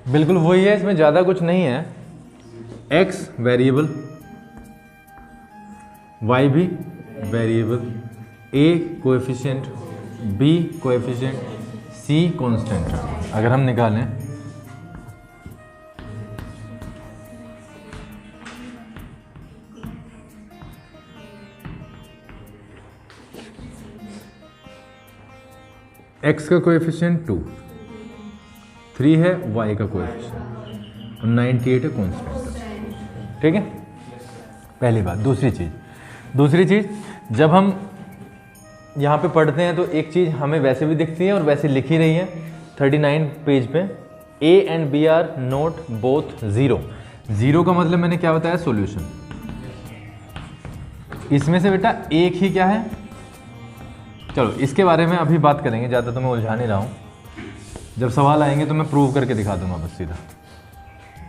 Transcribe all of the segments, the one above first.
बिल्कुल वही है, इसमें ज़्यादा कुछ नहीं है। x वेरिएबल, y भी variable, a coefficient, b coefficient, c constant. अगर हम निकालें x का कोएफिशिएंट 2, 3 है y का कोएफिशिएंट, 98 है कांस्टेंट। ठीक है, पहली बात। दूसरी चीज़ जब हम यहाँ पे पढ़ते हैं तो एक चीज़ हमें वैसे भी दिखती है और वैसे लिखी रही है 39 पेज पे, a and b are not both zero. Zero का मतलब मैंने क्या बताया, सॉल्यूशन। इसमें से बेटा एक ही क्या है, चलो इसके बारे में अभी बात करेंगे, ज़्यादा तो मैं उलझा नहीं रहा हूँ। जब सवाल आएंगे तो मैं प्रूव करके दिखा दूंगा बस सीधा,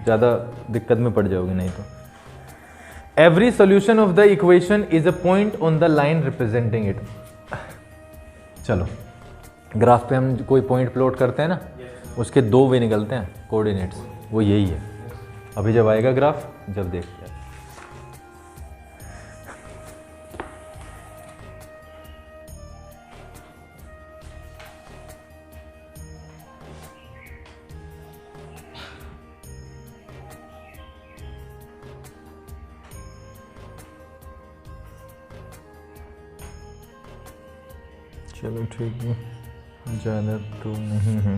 ज़्यादा दिक्कत में पड़ जाओगे नहीं तो। Every solution of the equation is a point on the line representing it. चलो ग्राफ पे हम कोई पॉइंट प्लॉट करते हैं ना, उसके दो वे निकलते हैं कोऑर्डिनेट्स, वो यही है। अभी जब आएगा ग्राफ, जब देखते हैं। चलो ठीक है, ज़्यादा तो नहीं है।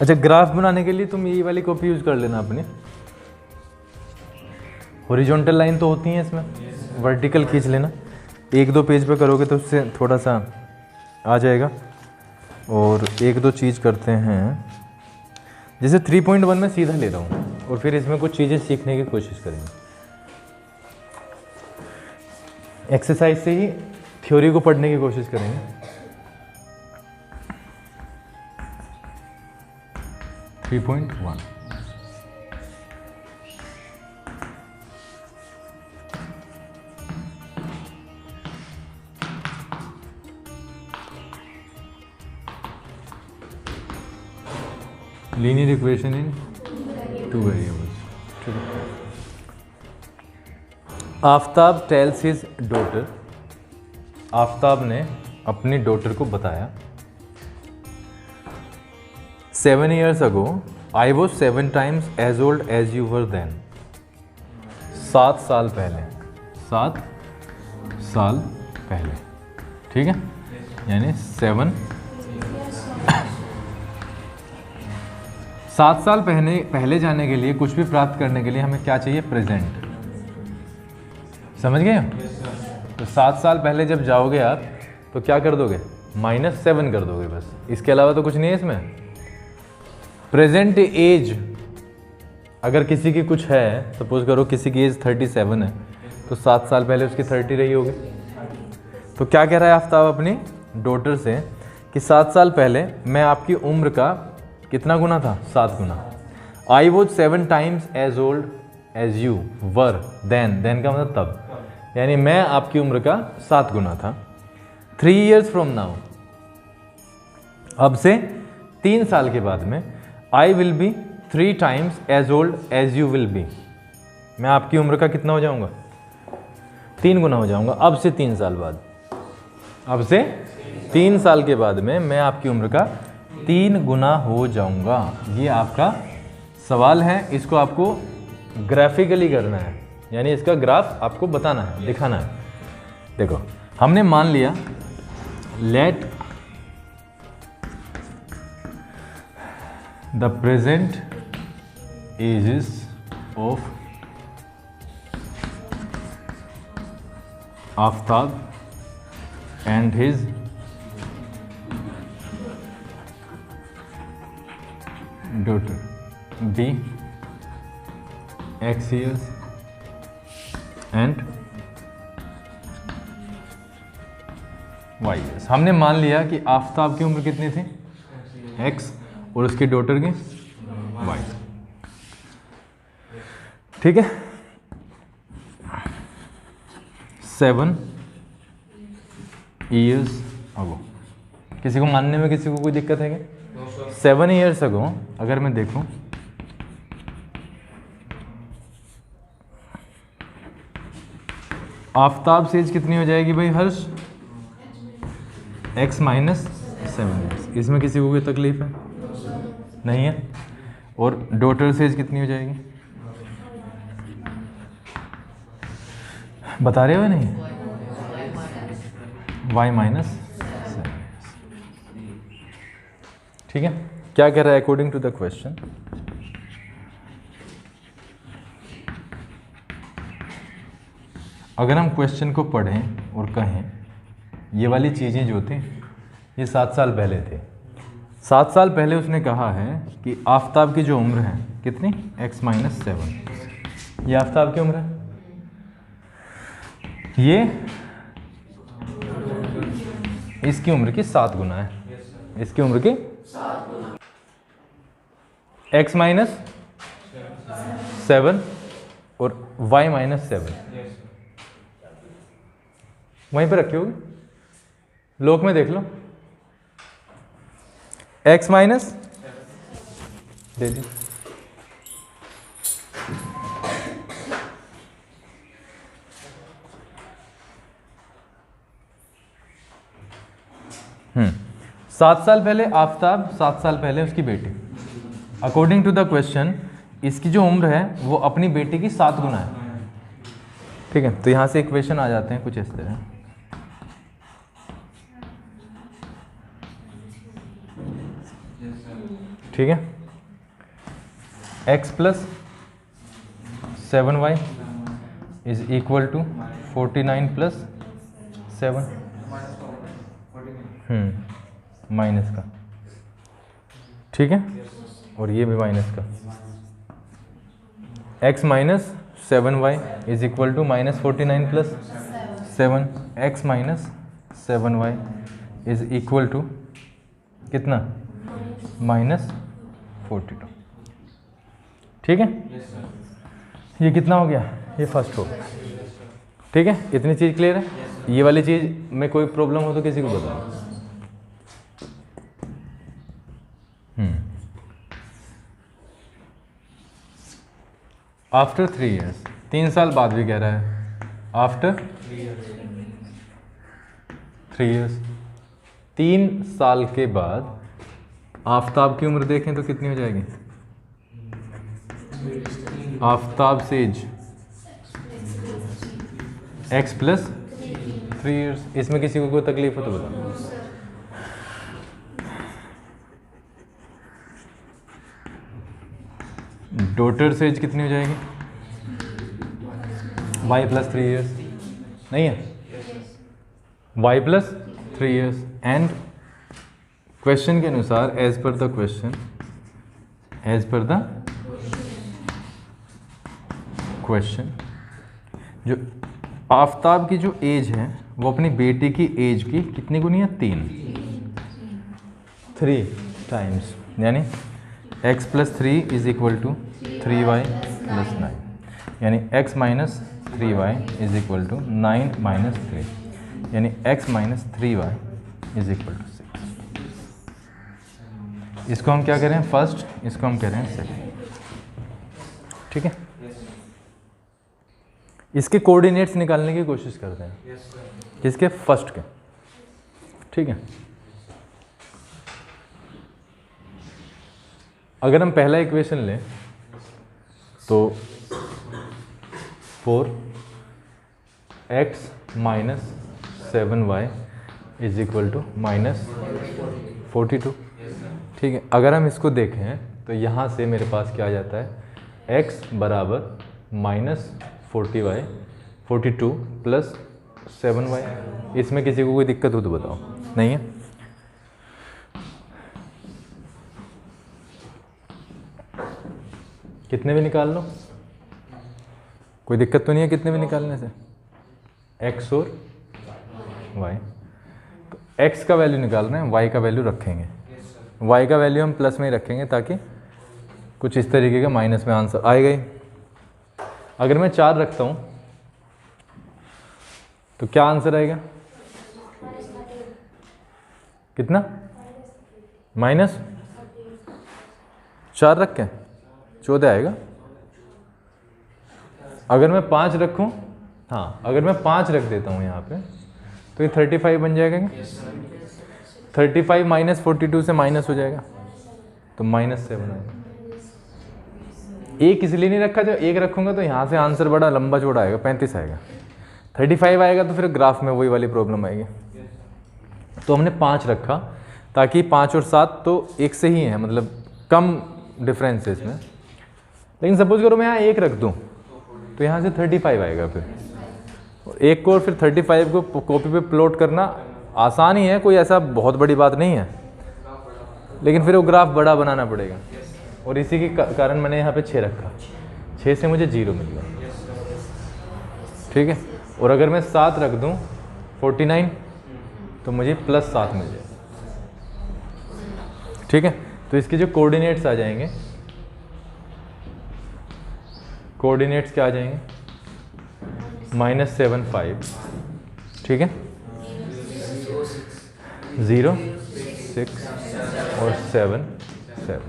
अच्छा, ग्राफ बनाने के लिए तुम ये वाली कॉपी यूज़ कर लेना अपनी। हॉरिजॉन्टल लाइन तो होती है इसमें, वर्टिकल खींच लेना। एक दो पेज पे करोगे तो उससे थोड़ा सा आ जाएगा। और एक दो चीज़ करते हैं, जैसे 3.1 में सीधा ले रहा हूँ और फिर इसमें कुछ चीज़ें सीखने की कोशिश करेंगे। एक्सरसाइज से ही थ्योरी को पढ़ने की कोशिश करेंगे। 3.1 linear equation in two variables. ठीक है। Aftab tales his daughter, Aftab ने अपनी डॉटर को बताया, 7 years ago I was 7 times as old as you were then। 7 साल पहले, 7 साल पहले। ठीक है, यानी 7 साल पहले जाने के लिए, कुछ भी प्राप्त करने के लिए हमें क्या चाहिए, प्रेजेंट। समझ गए? तो 7 साल पहले जब जाओगे आप तो क्या कर दोगे, -7 कर दोगे बस, इसके अलावा तो कुछ नहीं है इसमें। प्रेजेंट एज अगर किसी की कुछ है, सपोज करो किसी की एज 37 है, तो 7 साल पहले उसकी 30 रही होगी। तो क्या कह रहा है आफ्ताब अपनी डॉटर से कि 7 साल पहले मैं आपकी उम्र का कितना गुना था, 7 गुना। I was 7 times as old as you were then, then का मतलब तब, यानी मैं आपकी उम्र का 7 गुना था। 3 years from now, अब से 3 साल के बाद में, I will be 3 times as old as you will be, मैं आपकी उम्र का कितना हो जाऊंगा, 3 गुना हो जाऊंगा। अब से 3 साल बाद, अब से 3 साल के बाद में मैं आपकी उम्र का 3 गुना हो जाऊंगा। ये आपका सवाल है, इसको आपको ग्राफिकली करना है, यानी इसका ग्राफ आपको बताना है, दिखाना है। देखो हमने मान लिया, let the present ages of Aftab and his daughter be X years and y years. हमने मान लिया कि आफताब की उम्र कितनी थी, एक्स, और उसकी डॉटर की वाई। ठीक है, 7 ईयर्स अगो। किसी को मानने में किसी को कोई दिक्कत है क्या? 7 ईयर्स अगो अगर मैं देखूं, आफताब से एज कितनी हो जाएगी भाई हर्ष? x minus 7 years. इसमें किसी को कोई तकलीफ है? नहीं है। और डॉटर से एज कितनी हो जाएगी बता रहे हो नहीं? y minus 7 years. ठीक है, क्या कह रहा है अकॉर्डिंग टू द क्वेश्चन? अगर हम क्वेश्चन को पढ़ें और कहें ये वाली चीज़ें जो थी ये 7 साल पहले थे। 7 साल पहले उसने कहा है कि आफताब की जो उम्र है कितनी, x माइनस 7। ये आफताब की उम्र है, ये इसकी उम्र की 7 गुना है, इसकी उम्र की x माइनस 7 और y माइनस 7 वहीं पे रखी होगी, लोक में देख लो। x माइनस दे दी, सात साल पहले आफताब, 7 साल पहले उसकी बेटी। अकॉर्डिंग टू द क्वेश्चन इसकी जो उम्र है वो अपनी बेटी की 7 गुना है। ठीक है, तो यहां से इक्वेशन आ जाते हैं कुछ इस तरह। ठीक है, x plus 7y is equal to 49 plus 7 minus का। ठीक है, और ये भी माइनस का। x minus 7y is equal to minus 49 plus 7। x minus 7y is equal to कितना, माइनस 42। ठीक है, ये कितना हो गया, ये फर्स्ट हो गया। ठीक है, इतनी चीज़ क्लियर है। ये वाली चीज़ में कोई प्रॉब्लम हो तो किसी को बताओ। आफ्टर 3 ईयर्स, 3 साल बाद भी कह रहा है। आफ्टर 3 ईयर्स, 3 साल के बाद आफताब की उम्र देखें तो कितनी हो जाएगी? आफताब से एज x प्लस 3 ईयर्स। इसमें किसी को कोई तकलीफ हो तो बताओ। डॉटर से एज कितनी हो जाएगी? y plus 3 years. नहीं है, y plus 3 years. And question के अनुसार as per the question, as per the question, जो आफताब की जो एज है वो अपनी बेटी की एज की कितनी गुनी है? 3 टाइम्स, यानी x plus 3 is equal to 3y plus 9, यानी x minus 3y is equal to 9 minus 3, यानी x minus 3y is equal to 6। इसको हम क्या करें, फर्स्ट, इसको हम कह रहे हैं सेकंड। ठीक है, इसके कोऑर्डिनेट्स निकालने की कोशिश करते हैं। किसके? फर्स्ट के। ठीक है, अगर हम पहला इक्वेशन लें तो 4x minus 7y is equal to minus 42। ठीक है, अगर हम इसको देखें तो यहाँ से मेरे पास क्या आ जाता है, x बराबर माइनस 42 प्लस 7y। इसमें किसी को कोई दिक्कत हो तो बताओ। नहीं है, कितने भी निकाल लो, कोई दिक्कत तो नहीं है कितने भी निकालने से, x और y। तो x का वैल्यू निकाल रहे हैं, y का वैल्यू रखेंगे। y का वैल्यू हम प्लस में ही रखेंगे ताकि कुछ इस तरीके का माइनस में आंसर आएगा ही। अगर मैं 4 रखता हूँ तो क्या आंसर आएगा? कितना? -4 रख के 14 आएगा। अगर मैं 5 रखूँ, हाँ अगर मैं 5 रख देता हूँ यहाँ पे तो ये 35 बन जाएगा क्या? 35 माइनस 42 से माइनस हो जाएगा तो -7 आएगा। एक इसलिए नहीं रखा, जब एक रखूँगा तो यहाँ से आंसर बड़ा लंबा चौड़ा आएगा, 35 आएगा। 35 आएगा तो फिर ग्राफ में वही वाली प्रॉब्लम आएगी। तो हमने 5 रखा ताकि 5 और 7 तो एक से ही है, मतलब कम डिफरेंस है इसमें। लेकिन सपोज करो मैं यहाँ 1 रख दूँ तो यहाँ से 35 आएगा फिर। एक को और फिर 35 को कॉपी पे प्लॉट करना आसान ही है, कोई ऐसा बहुत बड़ी बात नहीं है, लेकिन फिर वो ग्राफ बड़ा बनाना पड़ेगा। और इसी के कारण मैंने यहाँ पे 6 रखा, 6 से मुझे 0 मिल गया, ठीक है। और अगर मैं 7 रख दूँ 49 तो मुझे +7 मिल जाएगा, ठीक है। तो इसके जो कोऑर्डिनेट्स आ जाएंगे, कोऑर्डिनेट्स क्या आ जाएंगे? -7 5, ठीक है, 0 6 और 7 7।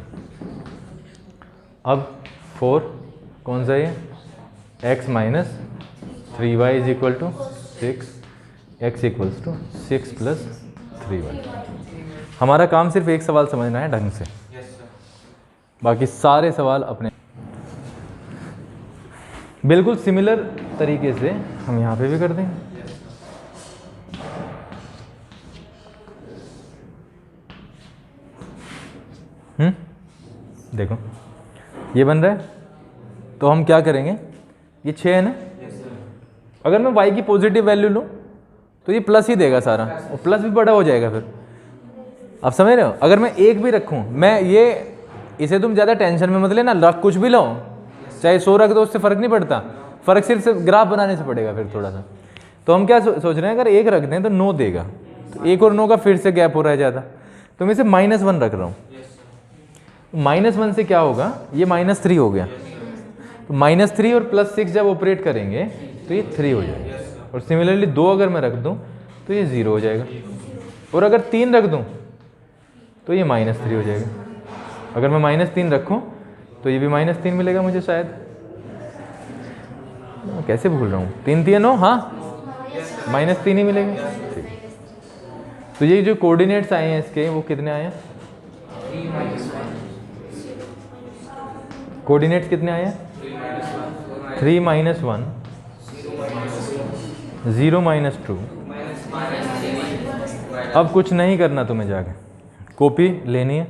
अब 4 कौन सा है? x - 3y = 6, x = 6 + 3y। हमारा काम सिर्फ एक सवाल समझना है ढंग से, बाकी सारे सवाल अपने। बिल्कुल सिमिलर तरीके से हम यहाँ पे भी कर देंगे। देखो ये बन रहा है, तो हम क्या करेंगे? ये 6 है ना, अगर मैं y की पॉजिटिव वैल्यू लूँ तो ये प्लस ही देगा सारा, और प्लस भी बड़ा हो जाएगा फिर। आप समझ रहे हो? अगर मैं 1 भी रखूँ, मैं ये इसे तुम ज़्यादा टेंशन में मत लेना, रख कुछ भी लो, चाहे 100 रख दो, उससे फ़र्क नहीं पड़ता, फ़र्क सिर्फ ग्राफ बनाने से पड़ेगा फिर थोड़ा सा। तो हम क्या सोच रहे हैं, अगर 1 रख दें तो 9 देगा, तो 1 और 9 का फिर से गैप हो रहा है ज़्यादा, तो मैं इसे -1 रख रहा हूँ। -1 से क्या होगा? ये -3 हो गया, तो -3 और +6 जब ऑपरेट करेंगे तो ये 3 हो जाएगा। और सिमिलरली 2 अगर मैं रख दूँ तो ये 0 हो जाएगा, और अगर 3 रख दूँ तो ये -3 हो जाएगा। अगर मैं -3 रखूँ तो ये भी -3 मिलेगा मुझे शायद, कैसे भूल रहा हूँ, 3 3 9, हाँ -3 ही मिलेगा, ठीक। तो ये जो कोऑर्डिनेट्स आए हैं इसके, वो कितने आए हैं? कोऑर्डिनेट्स कितने आए हैं? 3 - 1 0 - 2। अब कुछ नहीं करना तुम्हें, जाके कॉपी लेनी है,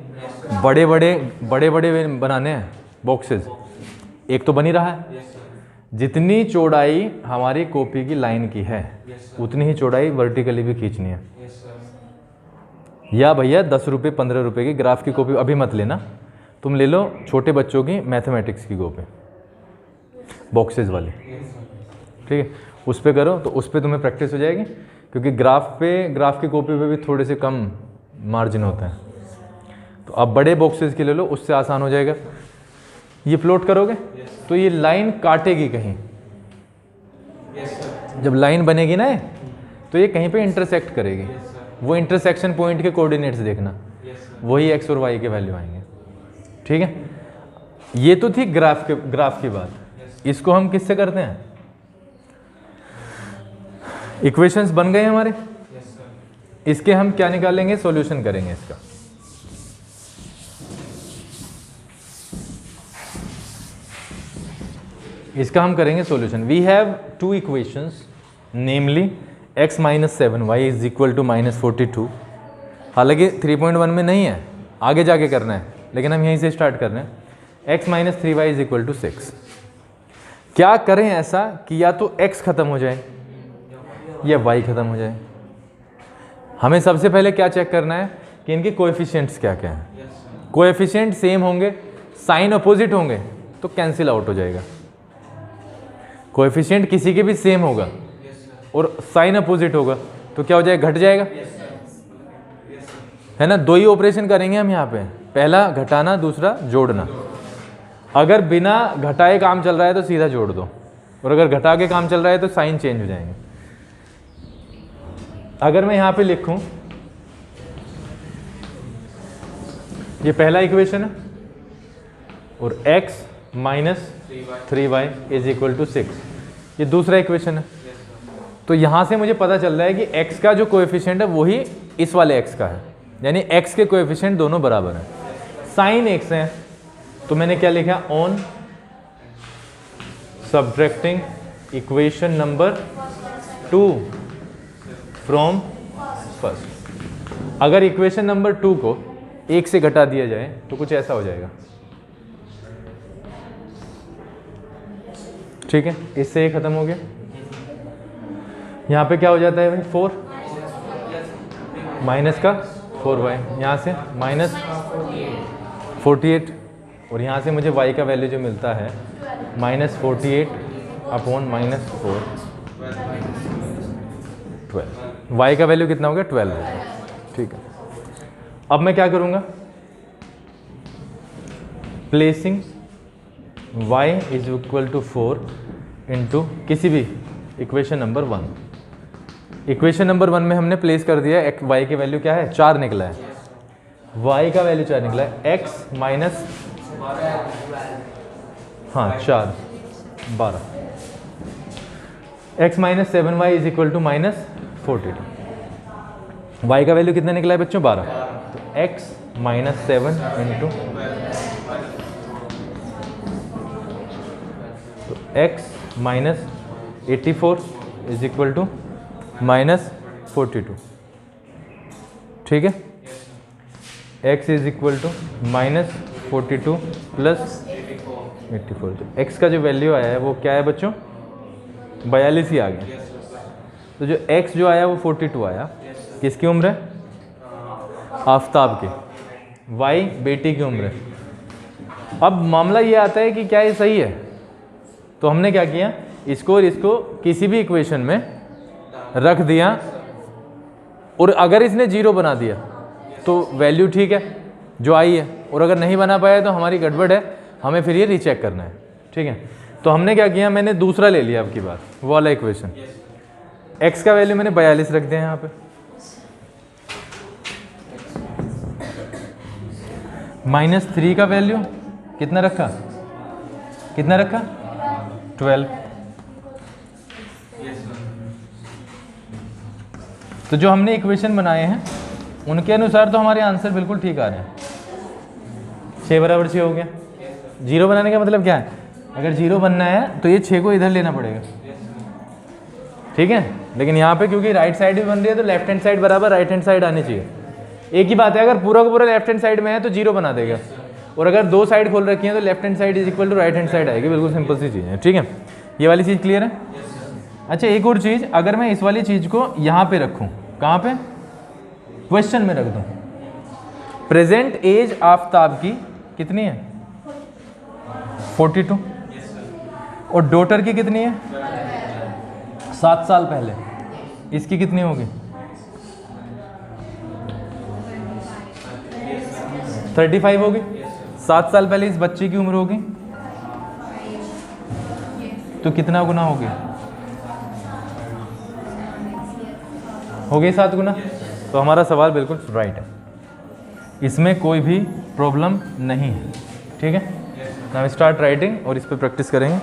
बड़े बड़े बनाने हैं बॉक्सेस। एक तो बन ही रहा है, जितनी चौड़ाई हमारी कॉपी की लाइन की है उतनी ही चौड़ाई वर्टिकली भी खींचनी है। या भैया 10 रुपये 15 रुपये की ग्राफ की कॉपी अभी मत लेना, तुम ले लो छोटे बच्चों की मैथमेटिक्स की कॉपी, बॉक्सेस वाली, ठीक है, उस पर करो, तो उस पर तुम्हें प्रैक्टिस हो जाएगी। क्योंकि ग्राफ की कॉपी पे भी थोड़े से कम मार्जिन होता है, तो आप बड़े बॉक्सेस की ले लो, उससे आसान हो जाएगा। ये प्लॉट करोगे तो ये लाइन काटेगी कहीं, जब लाइन बनेगी ना तो ये कहीं पे इंटरसेक्ट करेगी, वो इंटरसेक्शन पॉइंट के कोऑर्डिनेट्स देखना, वही x और y के वैल्यू आएंगे, ठीक है। ये तो थी ग्राफ की बात। इसको हम किससे करते हैं? इक्वेशंस बन गए हमारे, इसके हम क्या निकालेंगे? सॉल्यूशन करेंगे इसका। इसका हम करेंगे solution. We have 2 equations, namely x - 7y = -42। हालांकि 3.1 में नहीं है, आगे जाके करना है, लेकिन हम यहीं से स्टार्ट कर रहे हैं। x - 3y = 6। क्या करें ऐसा कि या तो x खत्म हो जाए या y खत्म हो जाए। हमें सबसे पहले क्या चेक करना है कि इनके कोएफिशिएंट्स क्या क्या हैं। कोएफिशिएंट सेम होंगे, साइन अपोजिट होंगे तो कैंसिल आउट हो जाएगा। कोएफिशिएंट किसी के भी सेम होगा और साइन अपोजिट होगा तो क्या हो जाएगा? घट जाएगा। है ना, दो ही ऑपरेशन करेंगे हम यहाँ पे, पहला घटाना, दूसरा जोड़ना। अगर बिना घटाए काम चल रहा है तो सीधा जोड़ दो, और अगर घटा के काम चल रहा है तो साइन चेंज हो जाएंगे। अगर मैं यहाँ पे लिखूं, ये पहला इक्वेशन है और x minus 3y is equal to 6, ये दूसरा इक्वेशन है। तो यहाँ से मुझे पता चल रहा है कि x का जो कोएफिशिएंट है वही इस वाले x का है, यानी x के कोएफिशिएंट दोनों बराबर हैं। साइन x है तो मैंने क्या लिखा, on subtracting equation number 2 from first. अगर इक्वेशन नंबर 2 को 1 से घटा दिया जाए तो कुछ ऐसा हो जाएगा, ठीक है। इससे ये खत्म हो गया। यहाँ पे क्या हो जाता है भाई, 4 माइनस का 4y, यहाँ से माइनस 48, और यहाँ से मुझे y का वैल्यू जो मिलता है माइनस 48 अपॉन माइनस 4, 12। y का वैल्यू कितना हो गया, 12 हो गया, ठीक है। अब मैं क्या करूँगा, placing y is equal to 4 into किसी भी इक्वेशन नंबर 1। इक्वेशन नंबर 1 में हमने प्लेस कर दिया, y की वैल्यू क्या है, 4 निकला है, y का वैल्यू 4 निकला है, x minus 4 12, x minus 7y is equal to minus 42। y का वैल्यू कितना निकला है बच्चों, 12। तो x minus 7 into x minus 84 is equal to minus 42, ठीक है। x is equal to minus 42 plus 84। तो x का जो वैल्यू आया है वो क्या है बच्चों, 42 ही आ गया। तो जो x जो आया वो 42 आया, किसकी उम्र है, आफताब की, y बेटी की उम्र है। अब मामला ये आता है कि क्या ये सही है, तो हमने क्या किया, इसको और इसको किसी भी इक्वेशन में रख दिया, और अगर इसने 0 बना दिया तो वैल्यू ठीक है जो आई है, और अगर नहीं बना पाया तो हमारी गड़बड़ है, हमें फिर ये रीचेक करना है, ठीक है। तो हमने क्या किया, मैंने दूसरा ले लिया अब की बार, वो वाला इक्वेशन। x का वैल्यू मैंने 42 रख दिया यहाँ पे, माइनस 3 का वैल्यू कितना रखा, 12। तो जो हमने इक्वेशन बनाए हैं उनके अनुसार तो हमारे आंसर बिल्कुल ठीक आ रहे हैं। 6 बराबर 6 हो गया। 0 बनाने का मतलब क्या है, अगर 0 बनना है तो ये 6 को इधर लेना पड़ेगा, ठीक है। लेकिन यहाँ पे क्योंकि राइट साइड भी बन रही है तो लेफ्ट हैंड साइड बराबर राइट हैंड साइड आनी चाहिए। एक ही बात है, अगर पूरा का पूरा लेफ्ट हैंड साइड में है तो 0 बना देगा, और अगर दो साइड खोल रखी है तो left hand side is equal to right hand side आएगी। बिल्कुल सिंपल सी चीज़ है, ठीक है। ये वाली चीज़ क्लियर है। अच्छा, एक और चीज़, अगर मैं इस वाली चीज़ को यहाँ पे रखूँ, कहाँ पे, क्वेश्चन में रख दूँ, प्रेजेंट एज आफ्ताब की कितनी है, 42, और डॉटर की कितनी है, 7 साल पहले, इसकी कितनी होगी, 35 होगी। 7 साल पहले इस बच्चे की उम्र होगी तो कितना गुना हो गया, हो गई 7 गुना। तो हमारा सवाल बिल्कुल राइट है, इसमें कोई भी प्रॉब्लम नहीं है, ठीक है। नाउ स्टार्ट राइटिंग और इस पर प्रैक्टिस करेंगे।